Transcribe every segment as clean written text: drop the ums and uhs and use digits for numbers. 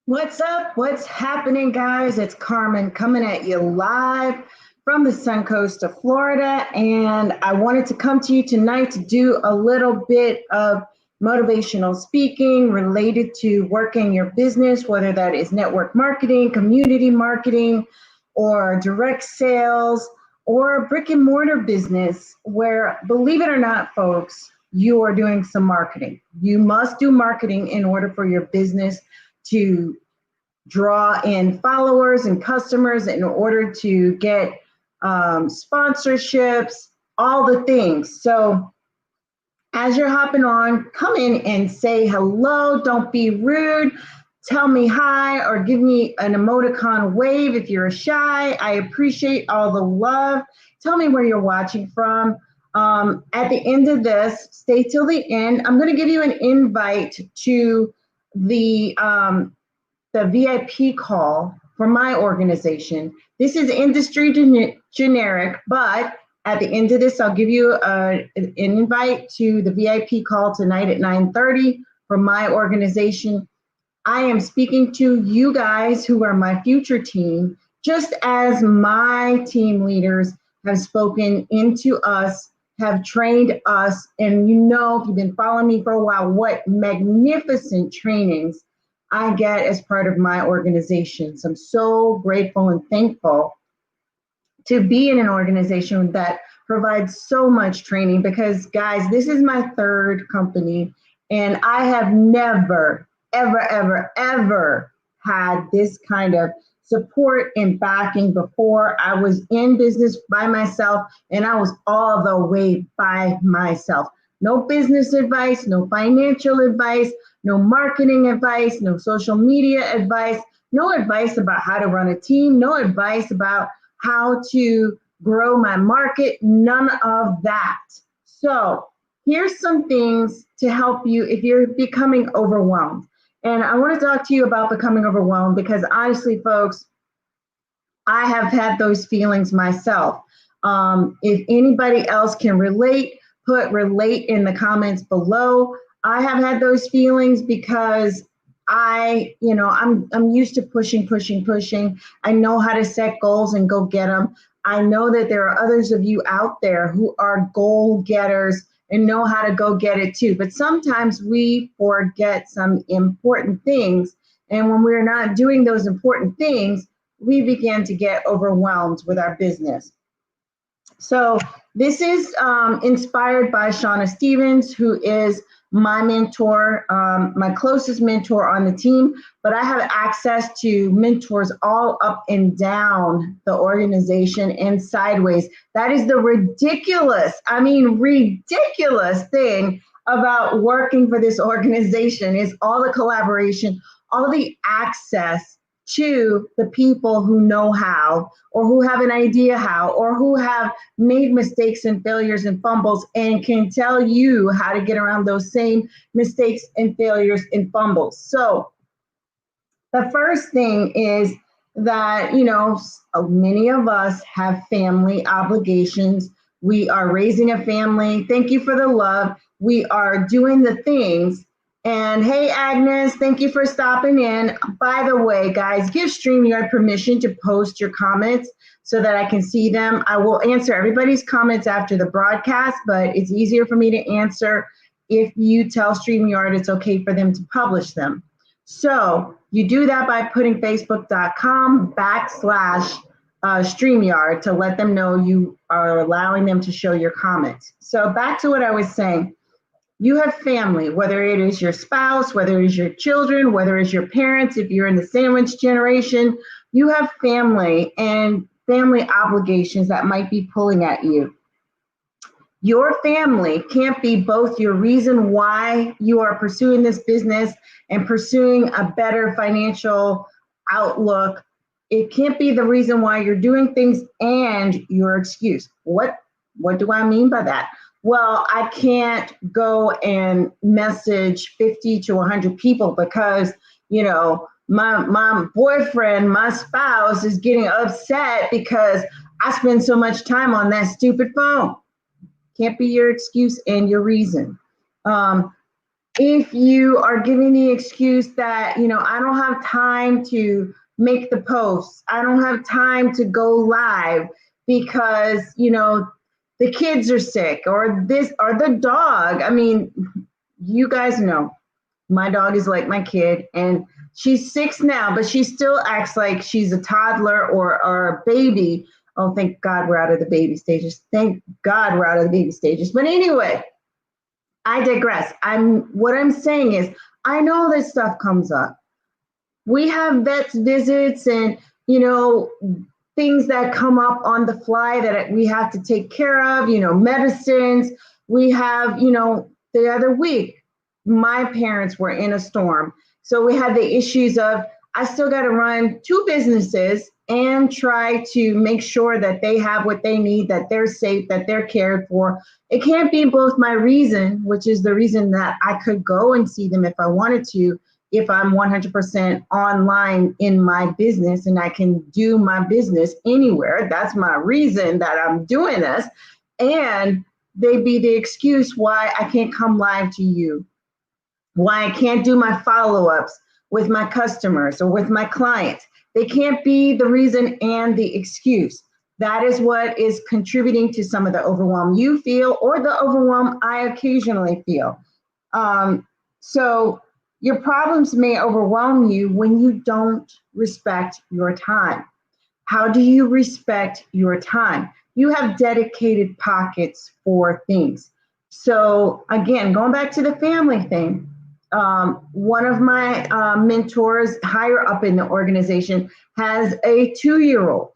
What's up? What's happening, guys? It's Carmen coming at you live from the Sun Coast of Florida. And I wanted to come to you tonight to do a little bit of motivational speaking related to working your business, whether that is network marketing, community marketing, or direct sales, or brick and mortar business, where, believe it or not, folks, you are doing some marketing. You must do marketing in order for your business to draw in followers and customers in order to get sponsorships, all the things. So as you're hopping on, come in and say hello. Don't be rude. Tell me hi or give me an emoticon wave if you're shy. I appreciate all the love. Tell me where you're watching from. At the end of this, stay till the end. I'm going to give you an invite to the VIP call for my organization. This is industry generic, but at the end of this, I'll give you an invite to the VIP call tonight at 9:30 for my organization. I am speaking to you guys who are my future team, just as my team leaders have spoken into us, have trained us, and if you've been following me for a while, what magnificent trainings I get as part of my organization. So I'm so grateful and thankful to be in an organization that provides so much training because, guys, this is my third company and I have never, ever, ever, ever had this kind of support and backing before. I was in business by myself and I was all the way by myself. No business advice, no financial advice, no marketing advice, no social media advice, no advice about how to run a team, no advice about how to grow my market, none of that. So here's some things to help you if you're becoming overwhelmed. And I want to talk to you about becoming overwhelmed because honestly, folks, I have had those feelings myself. If anybody else can relate, put relate in the comments below. I have had those feelings because I'm used to pushing, pushing, pushing. I know how to set goals and go get them. I know that there are others of you out there who are goal getters and know how to go get it too. But sometimes we forget some important things. And when we're not doing those important things, we begin to get overwhelmed with our business. So this is inspired by Shauna Stevens, who is my mentor, my closest mentor on the team, but I have access to mentors all up and down the organization and sideways. That is the ridiculous thing about working for this organization is all the collaboration, all the access to the people who know how or who have an idea how or who have made mistakes and failures and fumbles and can tell you how to get around those same mistakes and failures and fumbles. So the first thing is that, many of us have family obligations. We are raising a family. Thank you for the love. We are doing the things. And hey, Agnes, thank you for stopping in. By the way, guys, give StreamYard permission to post your comments so that I can see them. I will answer everybody's comments after the broadcast, but it's easier for me to answer if you tell StreamYard it's okay for them to publish them. So you do that by putting facebook.com/StreamYard to let them know you are allowing them to show your comments. So back to what I was saying. You have family, whether it is your spouse, whether it is your children, whether it's your parents, if you're in the sandwich generation, you have family and family obligations that might be pulling at you. Your family can't be both your reason why you are pursuing this business and pursuing a better financial outlook. It can't be the reason why you're doing things and your excuse. What do I mean by that? Well, I can't go and message 50 to 100 people because, my boyfriend, my spouse is getting upset because I spend so much time on that stupid phone. Can't be your excuse and your reason. If you are giving the excuse that, I don't have time to make the posts, I don't have time to go live because, the kids are sick or this or the dog. I mean, you guys know my dog is like my kid, and she's 6 now, but she still acts like she's a toddler or a baby. Oh, thank God we're out of the baby stages. Thank God we're out of the baby stages. But anyway, I digress. What I'm saying is, I know this stuff comes up. We have vets visits and, things that come up on the fly that we have to take care of, medicines. We have, the other week, my parents were in a storm. So we had the issues of, I still got to run 2 businesses and try to make sure that they have what they need, that they're safe, that they're cared for. It can't be both my reason, which is the reason that I could go and see them if I wanted to, if I'm 100% online in my business and I can do my business anywhere. That's my reason that I'm doing this. And they be the excuse why I can't come live to you, why I can't do my follow-ups with my customers or with my clients. They can't be the reason and the excuse. That is what is contributing to some of the overwhelm you feel or the overwhelm I occasionally feel. So your problems may overwhelm you when you don't respect your time. How do you respect your time? You have dedicated pockets for things. So again, going back to the family thing, one of my mentors higher up in the organization has a 2-year-old.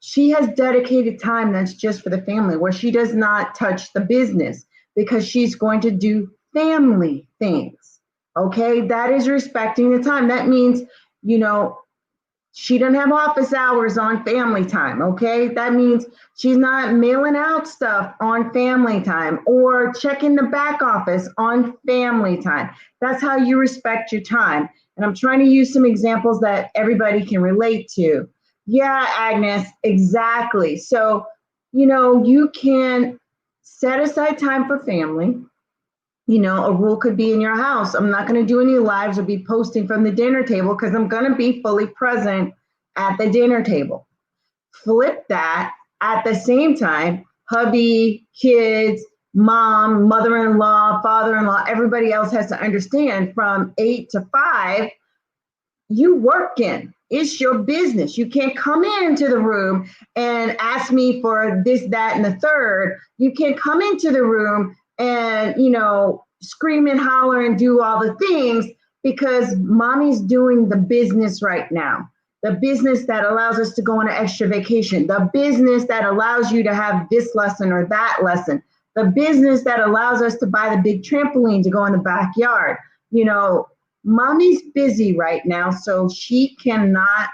She has dedicated time that's just for the family, where she does not touch the business because she's going to do family things. Okay, that is respecting the time. That means, she doesn't have office hours on family time, okay? That means she's not mailing out stuff on family time or checking the back office on family time. That's how you respect your time. And I'm trying to use some examples that everybody can relate to. Yeah, Agnes, exactly. So, you can set aside time for family. A rule could be in your house, I'm not going to do any lives or be posting from the dinner table because I'm going to be fully present at the dinner table. Flip that at the same time, hubby, kids, mom, mother-in-law, father-in-law, everybody else has to understand from 8 to 5, you working. It's your business. You can't come into the room and ask me for this, that, and the third. You can't come into the room and, scream and holler and do all the things because mommy's doing the business right now. The business that allows us to go on an extra vacation. The business that allows you to have this lesson or that lesson. The business that allows us to buy the big trampoline to go in the backyard. Mommy's busy right now, so she cannot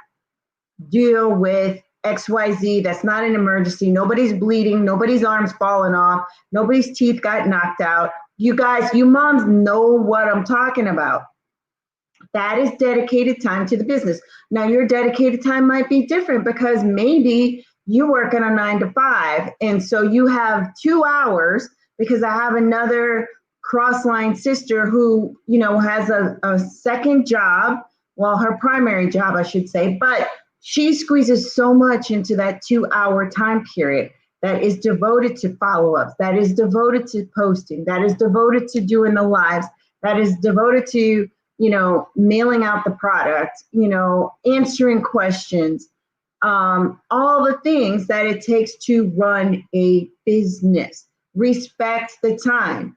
deal with XYZ. That's not an emergency. Nobody's bleeding. Nobody's arms falling off. Nobody's teeth got knocked out. You guys, you moms know what I'm talking about. That is dedicated time to the business. Now, your dedicated time might be different because maybe you work in a 9 to 5, and so you have 2 hours because I have another cross-line sister who, has a second job, well, her primary job, I should say, but she squeezes so much into that 2-hour time period that is devoted to follow-ups, that is devoted to posting, that is devoted to doing the lives, that is devoted to, mailing out the product, answering questions, all the things that it takes to run a business. Respect the time.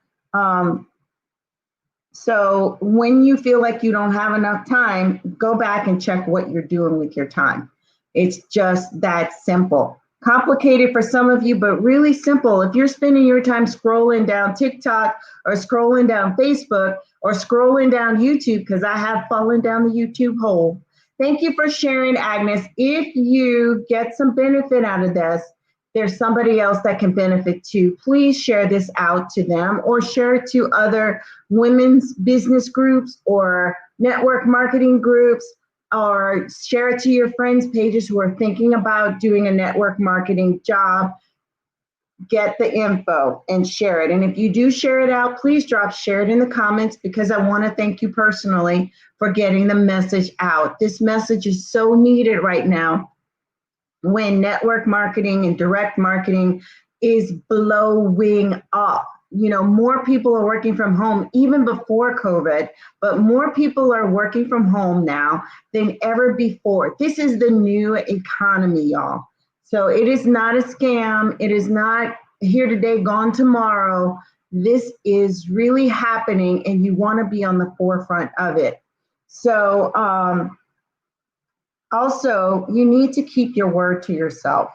So when you feel like you don't have enough time, go back and check what you're doing with your time. It's just that simple. Complicated for some of you, but really simple. If you're spending your time scrolling down TikTok or scrolling down Facebook or scrolling down YouTube, because I have fallen down the YouTube hole. Thank you for sharing, Agnes. If you get some benefit out of this, there's somebody else that can benefit too. Please share this out to them or share it to other women's business groups or network marketing groups, or share it to your friends' pages who are thinking about doing a network marketing job. get the info and share it. And if you do share it out, please share it in the comments, because I want to thank you personally for getting the message out. This message is so needed right now when network marketing and direct marketing is blowing up. You know, more people are working from home even before COVID, but more people are working from home now than ever before. This is the new economy, y'all. So it is not a scam. It is not here today, gone tomorrow. This is really happening, and you want to be on the forefront of it. So also, you need to keep your word to yourself.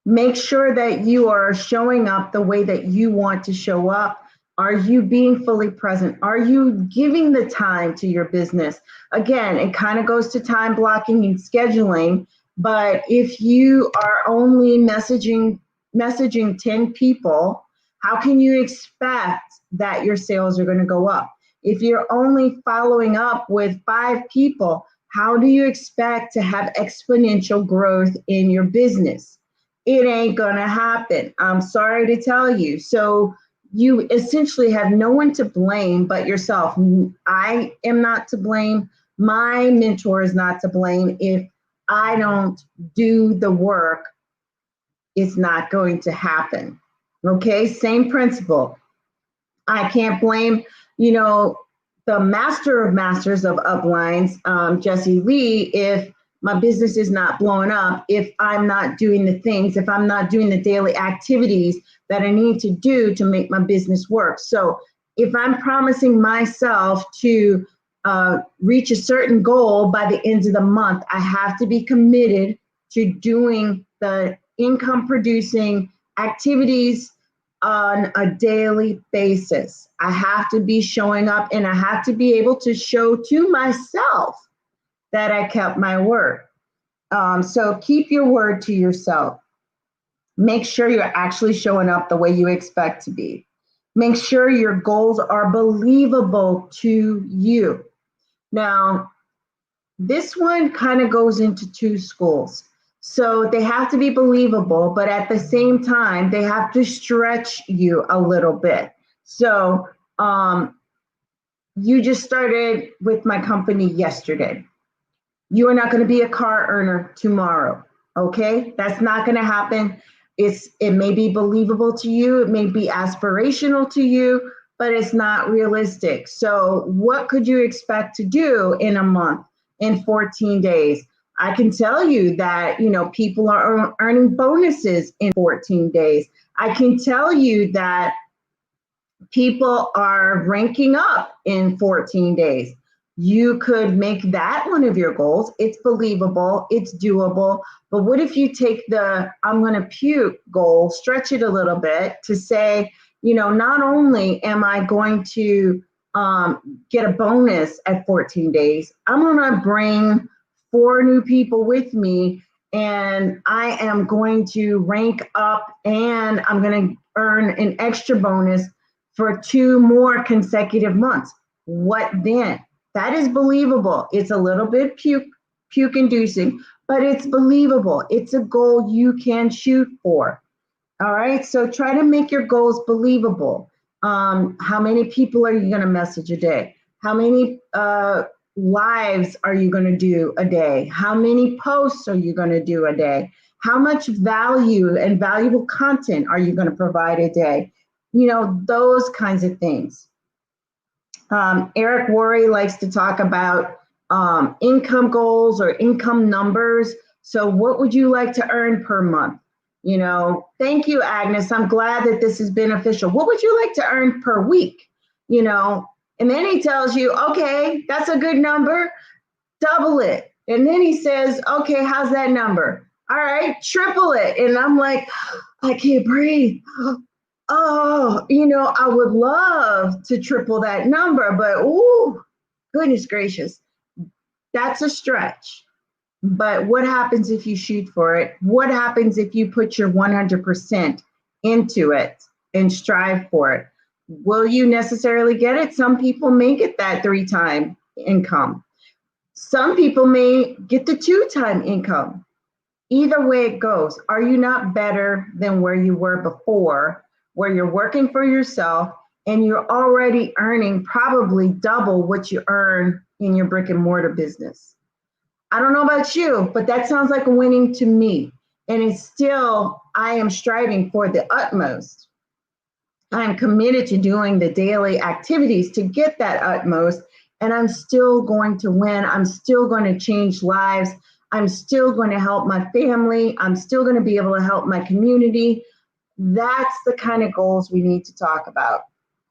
Make sure that you are showing up the way that you want to show up. Are you being fully present? Are you giving the time to your business? Again, it kind of goes to time blocking and scheduling, but if you are only messaging 10 people, how can you expect that your sales are going to go up? If you're only following up with 5 people, how do you expect to have exponential growth in your business? It ain't gonna happen. I'm sorry to tell you. So you essentially have no one to blame but yourself. I am not to blame. My mentor is not to blame. If I don't do the work, it's not going to happen. Okay, same principle. I can't blame, the master of masters of uplines, Jesse Lee, if my business is not blowing up, if I'm not doing the things, if I'm not doing the daily activities that I need to do to make my business work. So if I'm promising myself to reach a certain goal by the end of the month, I have to be committed to doing the income producing activities on a daily basis. I have to be showing up, and I have to be able to show to myself that I kept my word. So keep your word to yourself. Make sure you're actually showing up the way you expect to be. Make sure your goals are believable to you. Now, this one kind of goes into 2 schools. So they have to be believable, but at the same time, they have to stretch you a little bit. So you just started with my company yesterday. You are not going to be a car earner tomorrow. Okay, that's not going to happen. It may be believable to you, it may be aspirational to you, but it's not realistic. So what could you expect to do in a month, in 14 days? I can tell you that, people are earning bonuses in 14 days. I can tell you that people are ranking up in 14 days. You could make that one of your goals. It's believable, it's doable. But what if you take the I'm going to puke goal, stretch it a little bit to say, not only am I going to get a bonus at 14 days, I'm going to bring 4 new people with me, and I am going to rank up, and I'm going to earn an extra bonus for 2 more consecutive months. What then? That is believable. It's a little bit puke inducing, but it's believable. It's a goal you can shoot for. All right. So try to make your goals believable. How many people are you going to message a day? How many lives are you going to do a day? How many posts are you going to do a day? How much value and valuable content are you going to provide a day? Those kinds of things. Eric Worre likes to talk about income goals or income numbers. So what would you like to earn per month? Thank you, Agnes. I'm glad that this is beneficial. What would you like to earn per week? And then he tells you, okay, that's a good number, double it. And then he says, okay, how's that number? All right, triple it. And I'm like, I can't breathe. Oh, I would love to triple that number, but goodness gracious, that's a stretch. But what happens if you shoot for it? What happens if you put your 100% into it and strive for it? Will you necessarily get it? Some people may get that 3-time income. Some people may get the 2-time income. Either way it goes, are you not better than where you were before, where you're working for yourself and you're already earning probably double what you earn in your brick and mortar business? I don't know about you, but that sounds like a winning to me. And it's still, I am striving for the utmost. I'm committed to doing the daily activities to get that utmost, and I'm still going to win. I'm still going to change lives. I'm still going to help my family. I'm still going to be able to help my community. That's the kind of goals we need to talk about.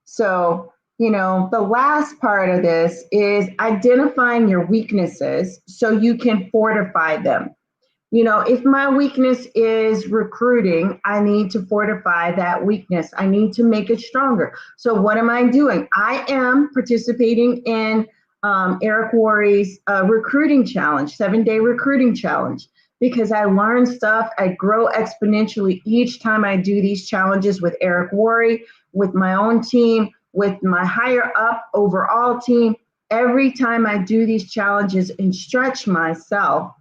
So, the last part of this is identifying your weaknesses so you can fortify them. If my weakness is recruiting, I need to fortify that weakness. I need to make it stronger. So what am I doing? I am participating in Eric Worre's recruiting challenge, 7-day recruiting challenge, because I learn stuff. I grow exponentially each time I do these challenges with Eric Worre, with my own team, with my higher up overall team. Every time I do these challenges and stretch myself,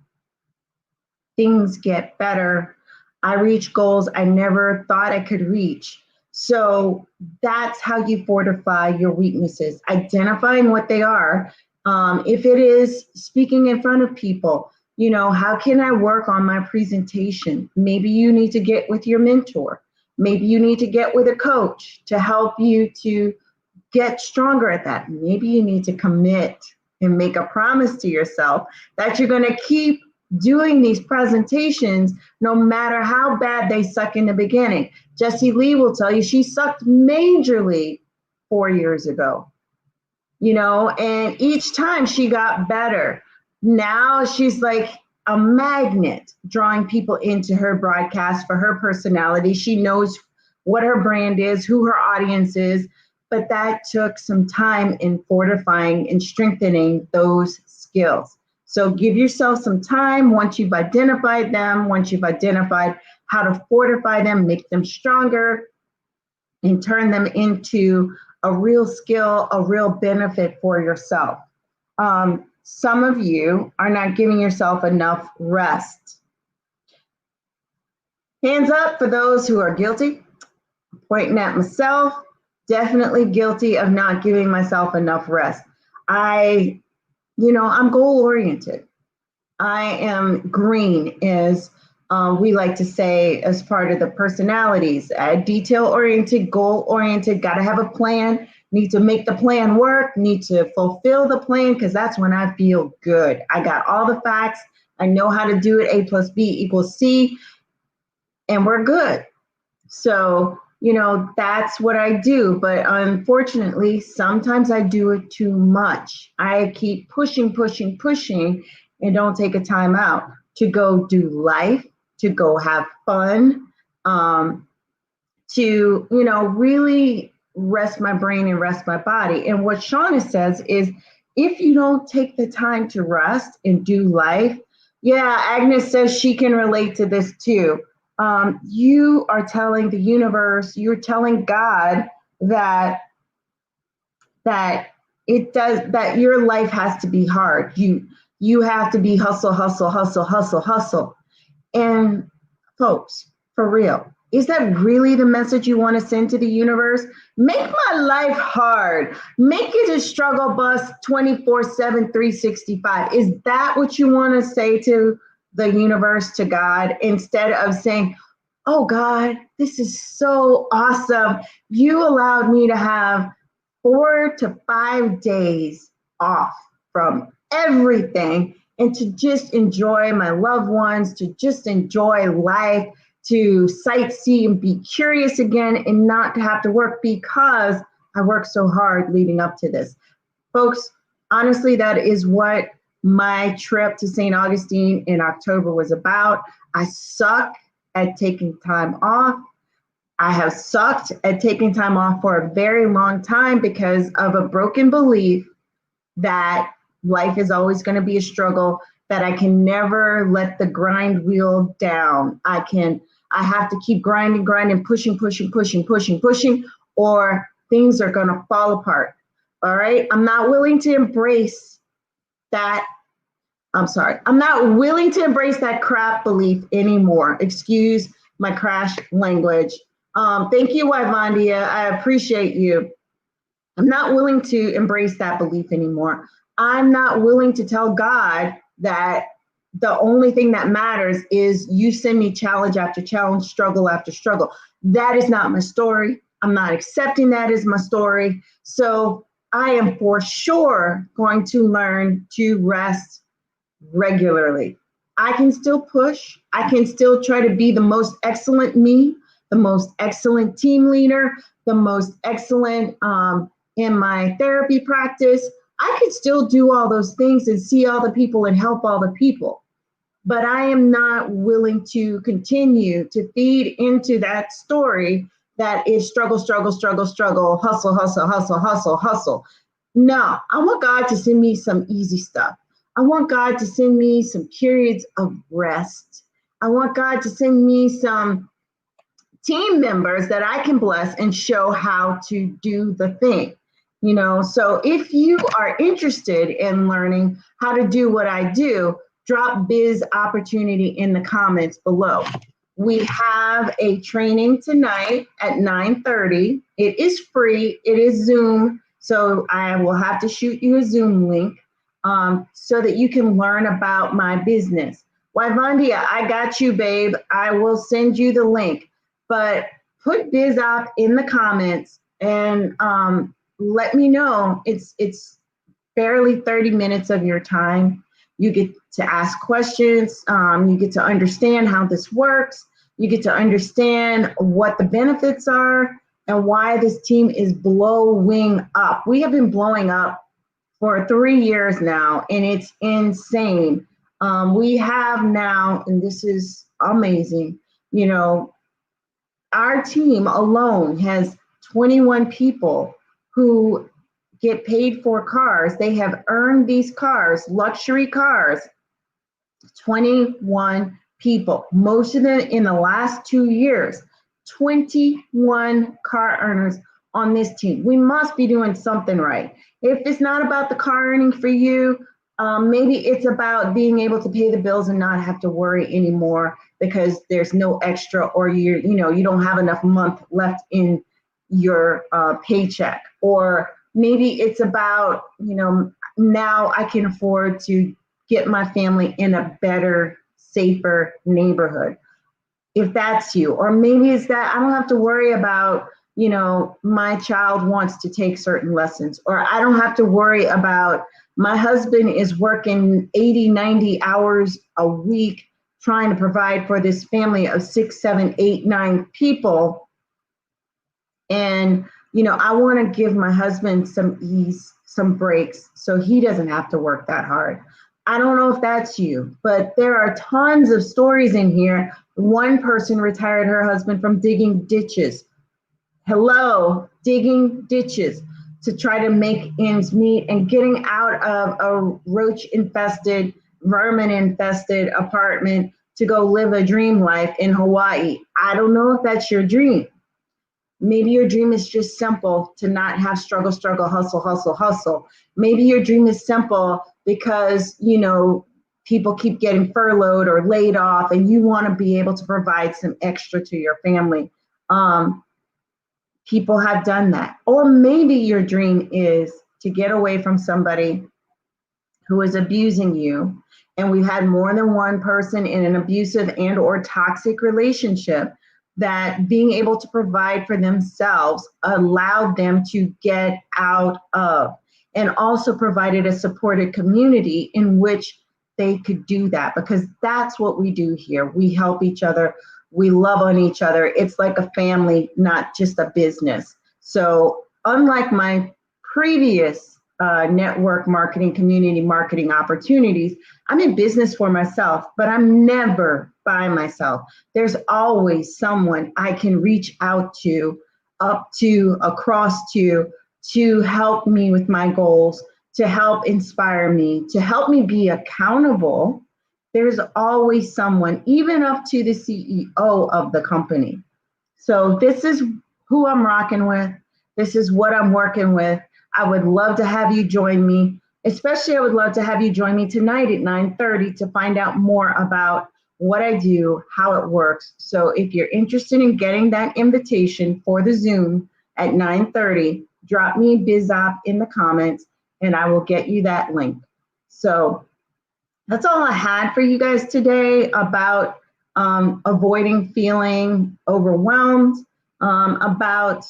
things get better. I reach goals I never thought I could reach. So that's how you fortify your weaknesses, identifying what they are. If it is speaking in front of people, how can I work on my presentation? Maybe you need to get with your mentor. Maybe you need to get with a coach to help you to get stronger at that. Maybe you need to commit and make a promise to yourself that you're going to keep doing these presentations no matter how bad they suck in the beginning. Jessie Lee will tell you she sucked majorly 4 years ago, and each time she got better. Now she's like a magnet drawing people into her broadcast for her personality. She knows what her brand is, who her audience is, but that took some time in fortifying and strengthening those skills. So give yourself some time once you've identified them, once you've identified how to fortify them, make them stronger, and turn them into a real skill, a real benefit for yourself. Some of you are not giving yourself enough rest. Hands up for those who are guilty. Pointing at myself, definitely guilty of not giving myself enough rest. I'm goal-oriented. I am green, as we like to say, as part of the personalities. Detail-oriented, goal-oriented, got to have a plan, need to make the plan work, need to fulfill the plan, because that's when I feel good. I got all the facts. I know how to do it. A plus B equals C, and we're good. So, that's what I do. But unfortunately, sometimes I do it too much. I keep pushing, and don't take a time out to go do life, to go have fun, to, really rest my brain and rest my body. And what Shauna says is, if you don't take the time to rest and do life, yeah, Agnes says she can relate to this too. You are telling the universe, you're telling God that your life has to be hard. You have to be hustle. And folks, for real, is that really the message you want to send to the universe? Make my life hard. Make it a struggle bus 24/7, 365. Is that what you want to say to the universe, to God, instead of saying, oh God, this is so awesome. You allowed me to have 4 to 5 days off from everything and to just enjoy my loved ones, to just enjoy life, to sightsee and be curious again and not to have to work because I worked so hard leading up to this. Folks, honestly, that is what my trip to St. Augustine in October was about. I suck at taking time off. I have sucked at taking time off for a very long time because of a broken belief that life is always going to be a struggle, that I can never let the grind wheel down. I have to keep grinding, pushing, or things are going to fall apart. All right. I'm not willing to embrace that I'm sorry. I'm not willing to embrace that crap belief anymore. Excuse my crash language. Thank you, Wyvandia. I appreciate you. I'm not willing to embrace that belief anymore. I'm not willing to tell God that the only thing that matters is you send me challenge after challenge, struggle after struggle. That is not my story. I'm not accepting that as my story. So I am for sure going to learn to rest regularly. I can still push. I can still try to be the most excellent me, the most excellent team leader, the most excellent in my therapy practice. I could still do all those things and see all the people and help all the people. But I am not willing to continue to feed into that story that is struggle, struggle, struggle, struggle, hustle, hustle, hustle, hustle, hustle. No, I want God to send me some easy stuff. I want God to send me some periods of rest. I want God to send me some team members that I can bless and show how to do the thing. So if you are interested in learning how to do what I do, drop biz opportunity in the comments below. We have a training tonight at 9:30. It is free. It is Zoom. So I will have to shoot you a Zoom link so that you can learn about my business. Wyvandia, I got you, babe. I will send you the link. But put BizOp in the comments and let me know. It's barely 30 minutes of your time. You get to ask questions. You get to understand how this works. You get to understand what the benefits are and why this team is blowing up. We have been blowing up for 3 years now, and it's insane. We have now, and this is amazing, our team alone has 21 people who get paid for cars. They have earned these cars, luxury cars, 21 people, most of them in the last 2 years, 21 car earners on this team. We must be doing something right. If it's not about the car earning for you, maybe it's about being able to pay the bills and not have to worry anymore because there's no extra, or you don't have enough month left in your paycheck. Or maybe it's about, now I can afford to get my family in a better, safer neighborhood. If that's you, or maybe it's that I don't have to worry about, my child wants to take certain lessons, or I don't have to worry about my husband is working 80, 90 hours a week trying to provide for this family of 6, 7, 8, 9 people. And, I want to give my husband some ease, some breaks, so he doesn't have to work that hard. I don't know if that's you, but there are tons of stories in here. One person retired her husband from digging ditches. Hello, digging ditches to try to make ends meet and getting out of a roach-infested, vermin-infested apartment to go live a dream life in Hawaii. I don't know if that's your dream. Maybe your dream is just simple, to not have struggle, struggle, hustle, hustle, hustle. Maybe your dream is simple because, people keep getting furloughed or laid off and you want to be able to provide some extra to your family. People have done that. Or maybe your dream is to get away from somebody who is abusing you. And we've had more than one person in an abusive and or toxic relationship that being able to provide for themselves allowed them to get out of, and also provided a supported community in which they could do that, because that's what we do here. We help each other. We love on each other. It's like a family, not just a business. So unlike my previous network marketing, community marketing opportunities, I'm in business for myself, but I'm never by myself. There's always someone I can reach out to, up to, across to help me with my goals, to help inspire me, to help me be accountable. There's always someone, even up to the CEO of the company. So this is who I'm rocking with. This is what I'm working with. I would love to have you join me. Especially, I would love to have you join me tonight at 9:30 to find out more about what I do, how it works. So if you're interested in getting that invitation for the Zoom at 9:30, drop me BizOp in the comments and I will get you that link. So that's all I had for you guys today about avoiding feeling overwhelmed, about,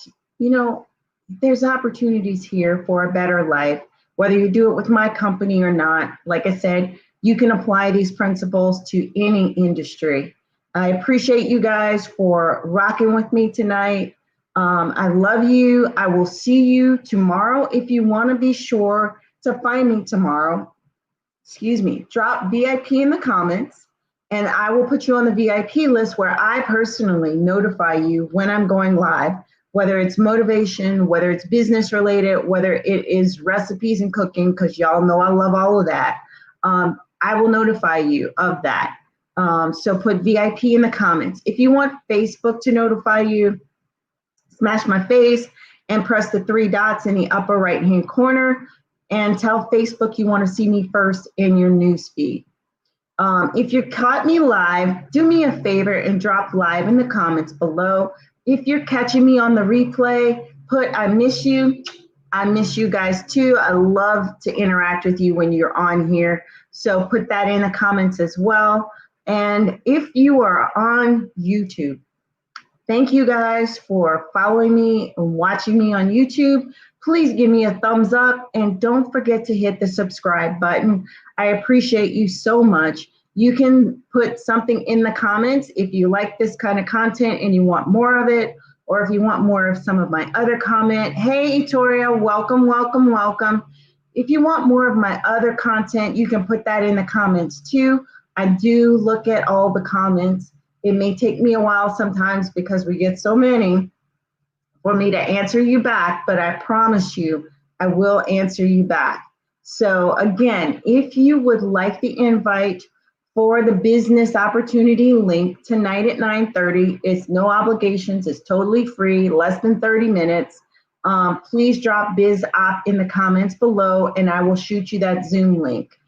there's opportunities here for a better life, whether you do it with my company or not. Like I said, you can apply these principles to any industry. I appreciate you guys for rocking with me tonight. I love you. I will see you tomorrow. If you want to be sure to find me tomorrow, drop VIP in the comments and I will put you on the VIP list where I personally notify you when I'm going live, whether it's motivation, whether it's business related, whether it is recipes and cooking, because y'all know I love all of that. I will notify you of that. So put VIP in the comments. If you want Facebook to notify you, smash my face and press the 3 dots in the upper right-hand corner and tell Facebook you want to see me first in your newsfeed. If you caught me live, do me a favor and drop live in the comments below. If you're catching me on the replay, put I miss you. I miss you guys too. I love to interact with you when you're on here. So put that in the comments as well. And if you are on YouTube, thank you guys for following me and watching me on YouTube. Please give me a thumbs up and don't forget to hit the subscribe button. I appreciate you so much. You can put something in the comments if you like this kind of content and you want more of it, or if you want more of some of my other comment. Hey, Itoria, welcome, welcome, welcome. If you want more of my other content, you can put that in the comments too. I do look at all the comments. It may take me a while sometimes because we get so many for me to answer you back, but I promise you, I will answer you back. So again, if you would like the invite for the business opportunity link tonight at 9:30, it's no obligations, it's totally free, less than 30 minutes. Please drop BizOp in the comments below and I will shoot you that Zoom link.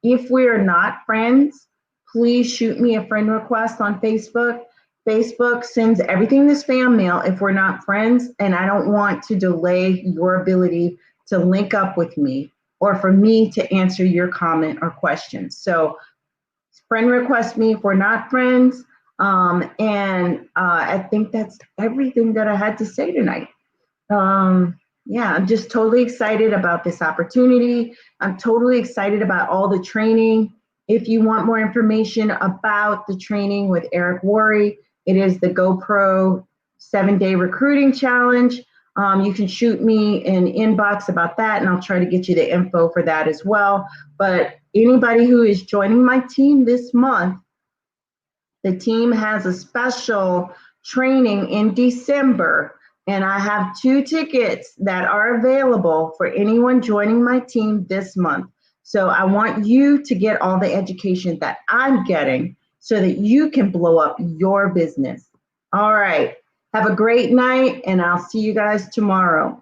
If we're not friends, please shoot me a friend request on Facebook. Facebook sends everything to spam mail if we're not friends, and I don't want to delay your ability to link up with me or for me to answer your comment or questions. So friend request me if we're not friends. I think that's everything that I had to say tonight. Yeah, I'm just totally excited about this opportunity. I'm totally excited about all the training. If you want more information about the training with Eric Worre, it is the GoPro 7-day recruiting challenge. You can shoot me an inbox about that and I'll try to get you the info for that as well. But anybody who is joining my team this month, the team has a special training in December, and I have 2 tickets that are available for anyone joining my team this month. So I want you to get all the education that I'm getting so that you can blow up your business. All right. Have a great night, and I'll see you guys tomorrow.